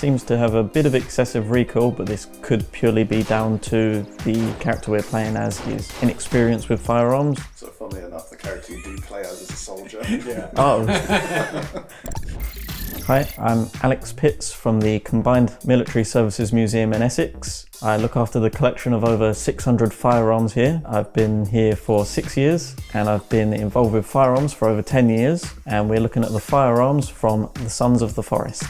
seems to have a bit of excessive recoil, but this could purely be down to the character we're playing as his inexperience with firearms. So funnily enough, the character you do play as is a soldier. Yeah. Oh. Hi, I'm Alex Pitts from the Combined Military Services Museum in Essex. I look after the collection of over 600 firearms here. I've been here for 6 years and I've been involved with firearms for over 10 years, and we're looking at the firearms from the Sons of the Forest.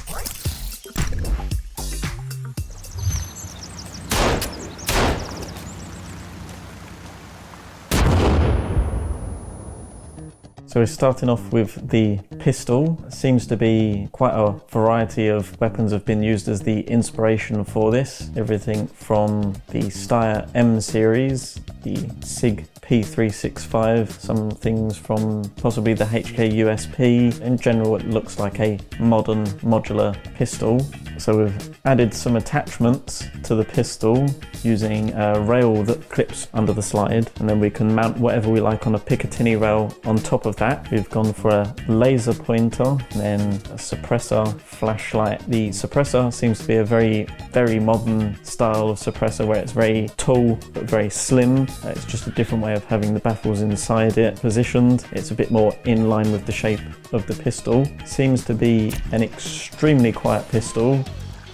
So we're starting off with the pistol. Seems to be quite a variety of weapons have been used as the inspiration for this. Everything from the Steyr M series, the SIG P365, some things from possibly the HK USP. In general, it looks like a modern modular pistol. So we've added some attachments to the pistol using a rail that clips under the slide, and then we can mount whatever we like on a Picatinny rail on top of that. We've gone for a laser pointer and then a suppressor flashlight. The suppressor seems to be a very modern style of suppressor where it's very tall but very slim. It's just a different way of having the baffles inside it positioned. It's a bit more in line with the shape of the pistol. Seems to be an extremely quiet pistol,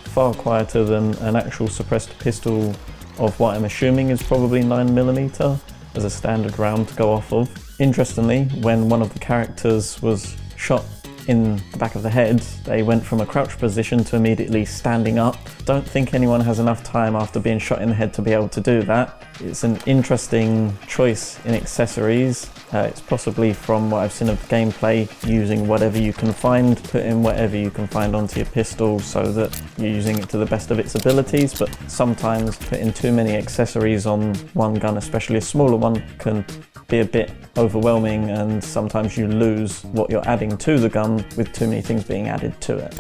far quieter than an actual suppressed pistol of what I'm assuming is probably 9mm as a standard round to go off of. Interestingly, when one of the characters was shot in the back of the head, they went from a crouch position to immediately standing up. Don't think anyone has enough time after being shot in the head to be able to do that. It's an interesting choice in accessories. It's possibly from what I've seen of the gameplay, using whatever you can find, putting whatever you can find onto your pistol so that you're using it to the best of its abilities, but sometimes putting too many accessories on one gun, especially a smaller one, can be a bit overwhelming, and sometimes you lose what you're adding to the gun with too many things being added to it.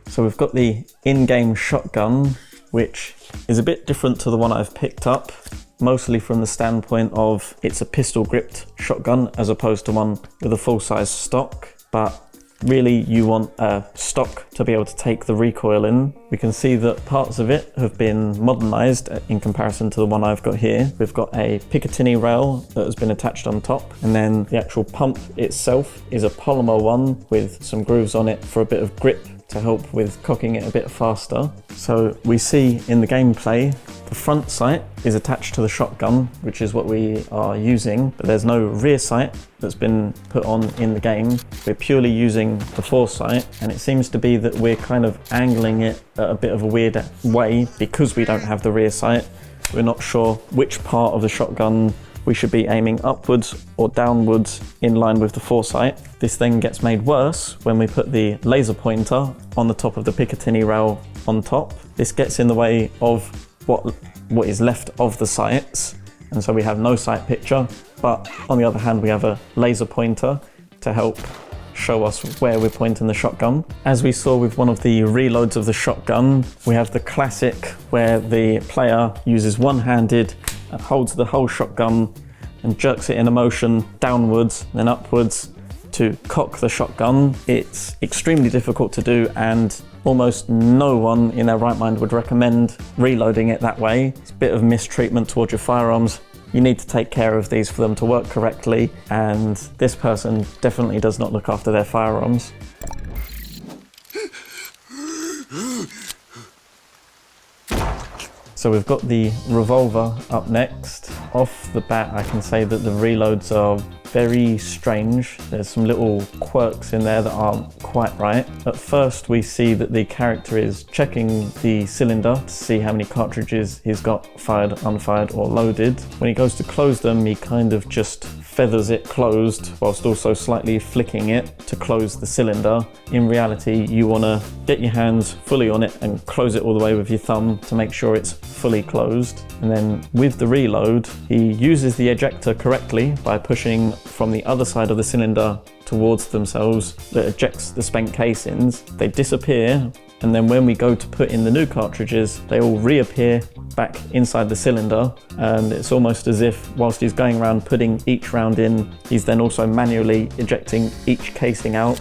So we've got the in-game shotgun, which is a bit different to the one I've picked up, mostly from the standpoint of it's a pistol-gripped shotgun as opposed to one with a full-size stock, but really you want a stock to be able to take the recoil in. We can see that parts of it have been modernized in comparison to the one I've got here. We've got a Picatinny rail that has been attached on top, and then the actual pump itself is a polymer one with some grooves on it for a bit of grip to help with cocking it a bit faster. So we see in the gameplay, the front sight is attached to the shotgun, which is what we are using, but there's no rear sight that's been put on in the game. We're purely using the foresight, and it seems to be that we're kind of angling it at a bit of a weird way because we don't have the rear sight. We're not sure which part of the shotgun we should be aiming upwards or downwards in line with the foresight. This then gets made worse when we put the laser pointer on the top of the Picatinny rail on top. This gets in the way of what is left of the sights, and so we have no sight picture, but on the other hand we have a laser pointer to help show us where we're pointing the shotgun. As we saw with one of the reloads of the shotgun, we have the classic where the player uses one-handed and holds the whole shotgun and jerks it in a motion downwards then upwards to cock the shotgun. It's extremely difficult to do, and almost no one in their right mind would recommend reloading it that way. It's a bit of mistreatment towards your firearms. You need to take care of these for them to work correctly, and this person definitely does not look after their firearms. So we've got the Revolver up next. Off the bat, I can say that the reloads are very strange. There's some little quirks in there that aren't quite right. At first, we see that the character is checking the cylinder to see how many cartridges he's got fired, unfired, or loaded. When he goes to close them, he kind of just feathers it closed whilst also slightly flicking it to close the cylinder. In reality, you want to get your hands fully on it and close it all the way with your thumb to make sure it's fully closed. And then with the reload, he uses the ejector correctly by pushing from the other side of the cylinder towards themselves that ejects the spent casings. They disappear and then when we go to put in the new cartridges, they all reappear back inside the cylinder, and it's almost as if whilst he's going around putting each round in, he's then also manually ejecting each casing out.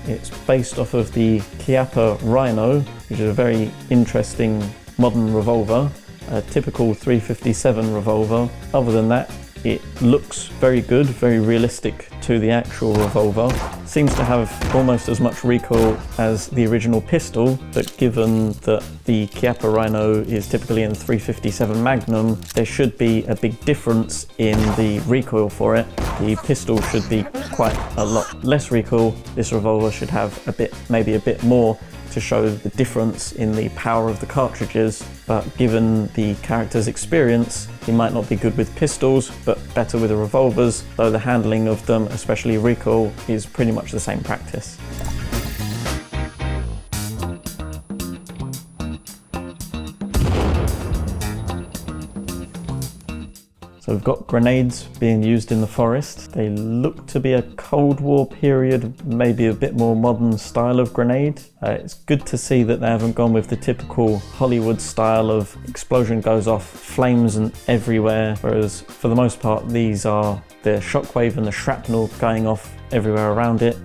It's based off of the Chiappa Rhino, which is a very interesting modern revolver, a typical 357 revolver. Other than that, it looks very good, very realistic to the actual revolver. Seems to have almost as much recoil as the original pistol, but given that the Chiappa Rhino is typically in 357 Magnum, there should be a big difference in the recoil for it. The pistol should be quite a lot less recoil. This revolver should have maybe a bit more, to show the difference in the power of the cartridges, but given the character's experience, he might not be good with pistols, but better with the revolvers, though the handling of them, especially recoil, is pretty much the same practice. So we've got grenades being used in the forest. They look to be a Cold War period, maybe a bit more modern style of grenade. It's good to see that they haven't gone with the typical Hollywood style of explosion goes off, flames and everywhere, whereas for the most part these are the shockwave and the shrapnel going off everywhere around it,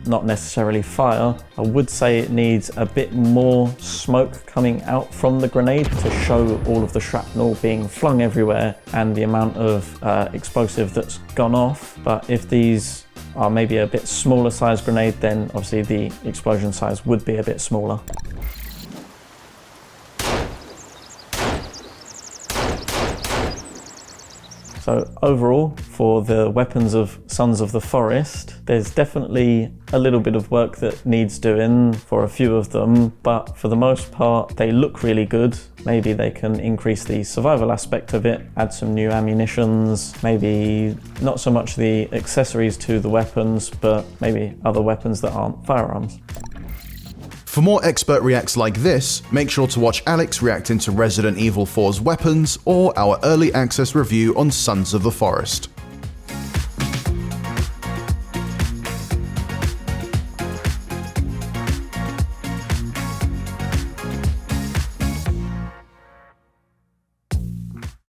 not necessarily fire. I would say it needs a bit more smoke coming out from the grenade to show all of the shrapnel being flung everywhere and the amount of explosive that's gone off. But if these are maybe a bit smaller size grenade, then obviously the explosion size would be a bit smaller. So overall, for the weapons of Sons of the Forest, there's definitely a little bit of work that needs doing for a few of them, but for the most part, they look really good. Maybe they can increase the survival aspect of it, add some new ammunitions, maybe not so much the accessories to the weapons, but maybe other weapons that aren't firearms. For more expert reacts like this, make sure to watch Alex reacting to Resident Evil 4's weapons or our early access review on Sons of the Forest.